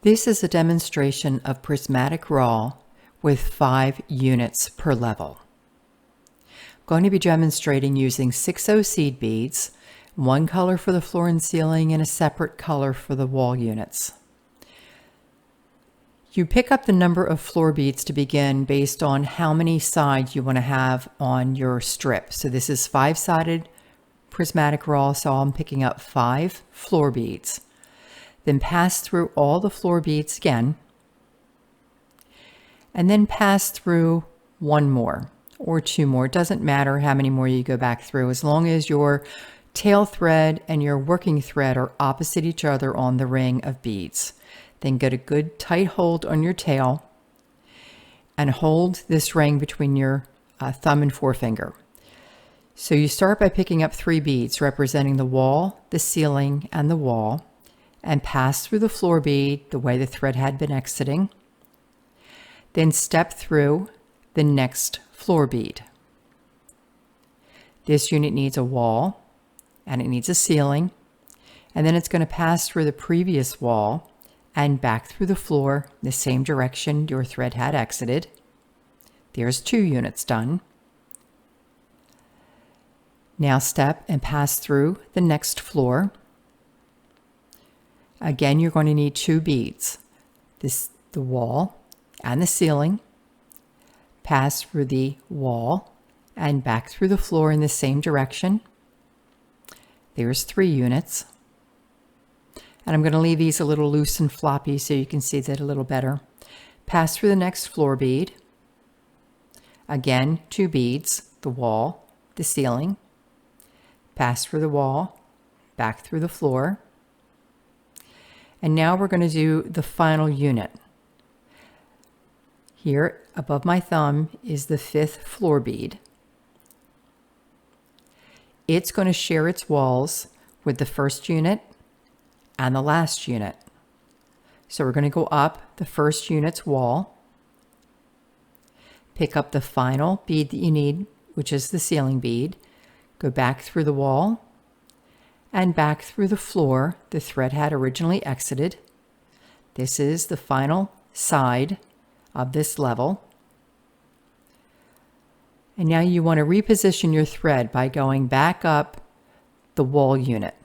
This is a demonstration of Prismatic RAW with 5 units per level. I'm going to be demonstrating using 6/0 seed beads, one color for the floor and ceiling and a separate color for the wall units. You pick up the number of floor beads to begin based on how many sides you want to have on your strip. So this is 5-sided Prismatic RAW, so I'm picking up 5 floor beads. Then pass through all the floor beads again, and then pass through one more or 2 more. It doesn't matter how many more you go back through, as long as your tail thread and your working thread are opposite each other on the ring of beads. Then get a good tight hold on your tail and hold this ring between your thumb and forefinger. So you start by picking up 3 beads representing the wall, the ceiling, and the wall, and pass through the floor bead the way the thread had been exiting. Then step through the next floor bead. This unit needs a wall and it needs a ceiling, and then it's going to pass through the previous wall and back through the floor the same direction your thread had exited. There's 2 units done. Now step and pass through the next floor. Again, you're going to need 2 beads, the wall and the ceiling. Pass through the wall and back through the floor in the same direction. There's 3 units. And I'm going to leave these a little loose and floppy so you can see that a little better. Pass through the next floor bead. Again, 2 beads, the wall, the ceiling. Pass through the wall, back through the floor. And now we're going to do the final unit. Here above my thumb is the 5th floor bead. It's going to share its walls with the first unit and the last unit. So we're going to go up the first unit's wall, pick up the final bead that you need, which is the ceiling bead, go back through the wall and back through the floor the thread had originally exited. This is the final side of this level. And now you want to reposition your thread by going back up the wall unit.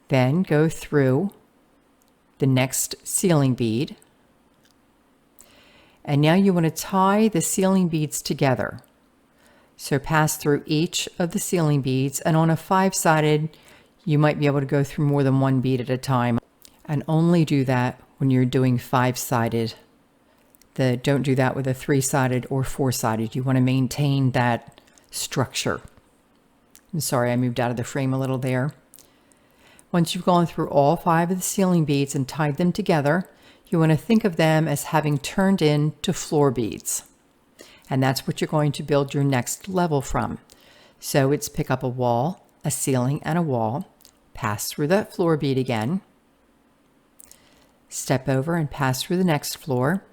Then go through the next ceiling bead. And now you want to tie the ceiling beads together. So pass through each of the ceiling beads, and on a 5-sided, you might be able to go through more than 1 bead at a time. And only do that when you're doing 5-sided. Don't do that with a 3-sided or 4-sided. You want to maintain that structure. I'm sorry, I moved out of the frame a little there. Once you've gone through all 5 of the ceiling beads and tied them together, you want to think of them as having turned into floor beads. And that's what you're going to build your next level from. So it's pick up a wall, a ceiling, and a wall, pass through that floor bead again, step over and pass through the next floor.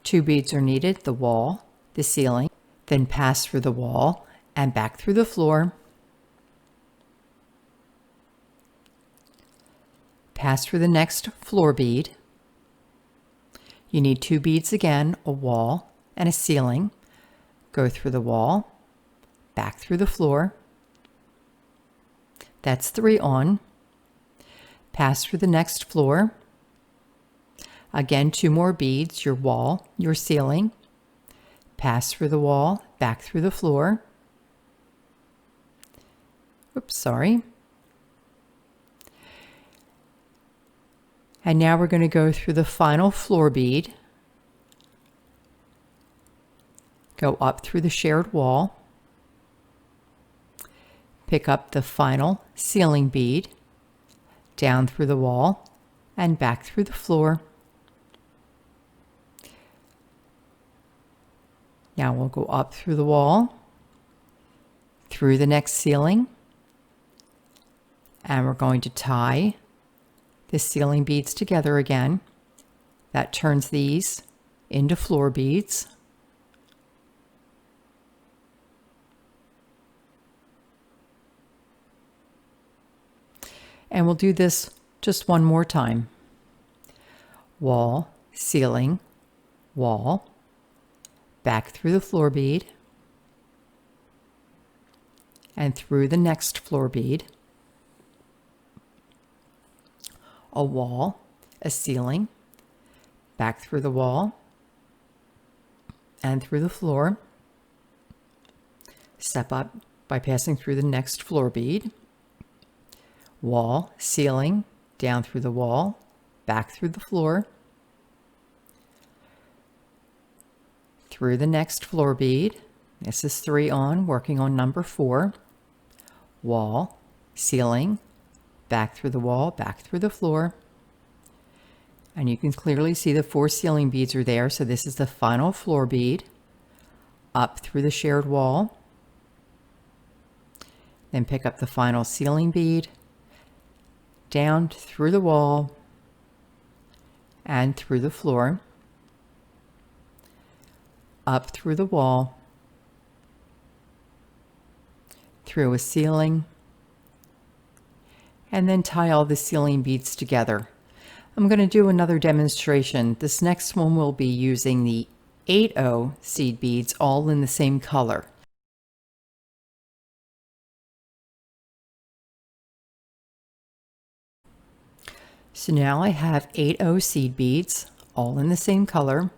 2 beads are needed, the wall, the ceiling, then pass through the wall and back through the floor. Pass through the next floor bead. You need 2 beads again, a wall and a ceiling. Go through the wall, back through the floor. That's 3 on. Pass through the next floor. Again, 2 more beads, your wall, your ceiling. Pass through the wall, back through the floor. Oops, sorry. And now we're going to go through the final floor bead. Go up through the shared wall. Pick up the final ceiling bead, down through the wall and back through the floor. Now we'll go up through the wall, through the next ceiling, and we're going to tie the ceiling beads together again. That turns these into floor beads. And we'll do this just one more time. Wall, ceiling, wall, back through the floor bead, and through the next floor bead, a wall, a ceiling, back through the wall, and through the floor. Step up by passing through the next floor bead, wall, ceiling, down through the wall, back through the floor, through the next floor bead. This is 3 on, working on number 4. Wall, ceiling, back through the wall, back through the floor. And you can clearly see the 4 ceiling beads are there. So this is the final floor bead, up through the shared wall. Then pick up the final ceiling bead, down through the wall and through the floor, up through the wall, through a ceiling, and then tie all the ceiling beads together. I'm going to do another demonstration. This next one will be using the 8/0 seed beads all in the same color. So now I have 8/0 seed beads all in the same color.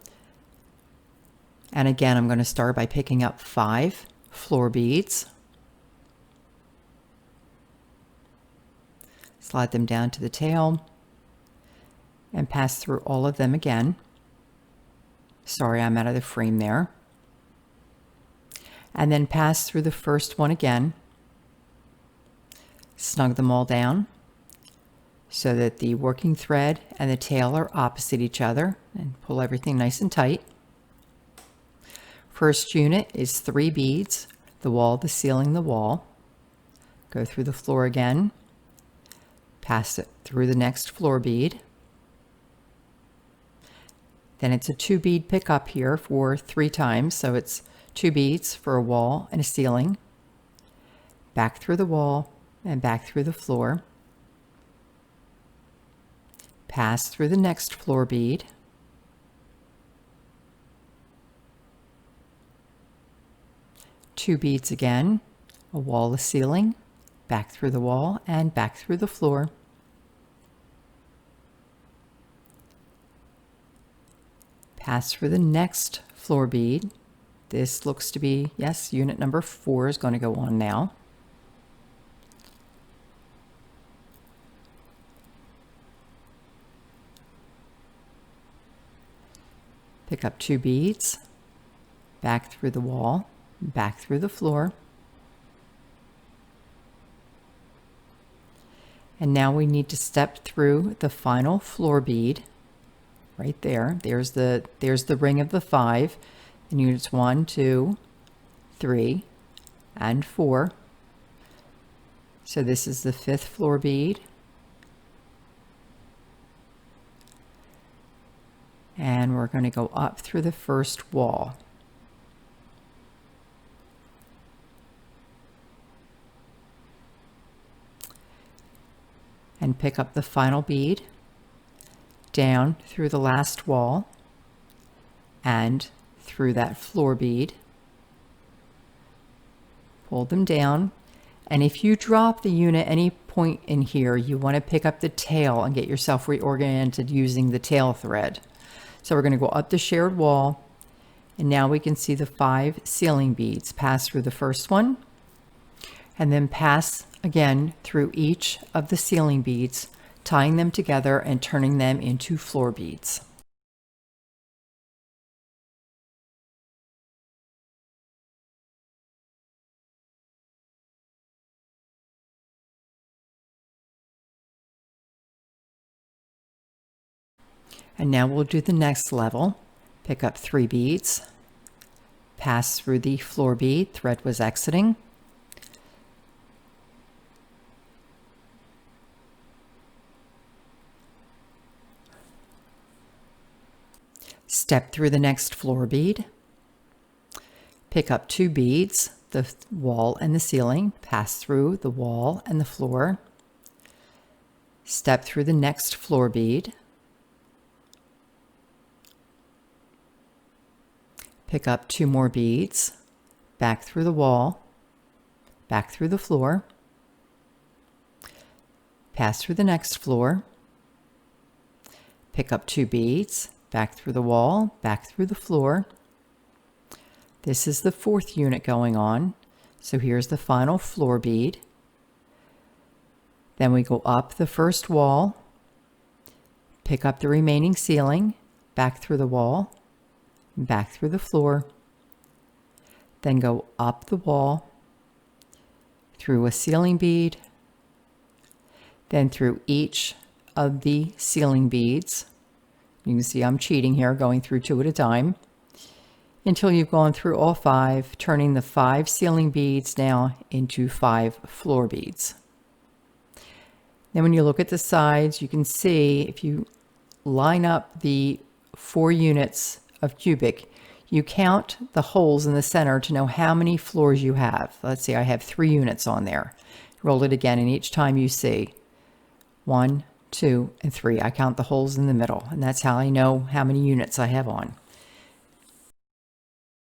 And again, I'm going to start by picking up 5 floor beads. Slide them down to the tail and pass through all of them again. Sorry, I'm out of the frame there. And then pass through the first one again. Snug them all down so that the working thread and the tail are opposite each other, and pull everything nice and tight. First unit is 3 beads, the wall, the ceiling, the wall. Go through the floor again, pass it through the next floor bead. Then it's a 2 bead pickup here for 3 times, so it's 2 beads for a wall and a ceiling. Back through the wall and back through the floor. Pass through the next floor bead. Two beads again, a wall, a ceiling, back through the wall and back through the floor. Pass through the next floor bead. This looks to be, yes, unit number 4 is going to go on now. Pick up 2 beads, back through the wall, back through the floor. And now we need to step through the final floor bead right there. There's the ring of the 5 in units 1, 2, 3, and 4. So this is the 5th floor bead. And we're going to go up through the first wall. And pick up the final bead, down through the last wall and through that floor bead. Pull them down. And if you drop the unit any point in here, you want to pick up the tail and get yourself reoriented using the tail thread. So we're going to go up the shared wall, and now we can see the 5 ceiling beads. Pass through the first one, and then pass again through each of the ceiling beads, tying them together and turning them into floor beads. And now we'll do the next level. Pick up 3 beads, pass through the floor bead, thread was exiting. Step through the next floor bead, pick up 2 beads, the wall and the ceiling, pass through the wall and the floor, Step through the next floor bead. Pick up 2 more beads, back through the wall, back through the floor, pass through the next floor, pick up 2 beads, back through the wall, back through the floor. This is the 4th unit going on, so here's the final floor bead. Then we go up the first wall, pick up the remaining ceiling, back through the wall, back through the floor, then go up the wall, through a ceiling bead, then through each of the ceiling beads. You can see I'm cheating here, going through 2 at a time, until you've gone through all 5, turning the 5 ceiling beads now into 5 floor beads. Then when you look at the sides, you can see if you line up the 4 units of cubic, you count the holes in the center to know how many floors you have. Let's see, I have 3 units on there. Roll it again, and each time you see 1, 2, and 3, I count the holes in the middle, and that's how I know how many units I have on.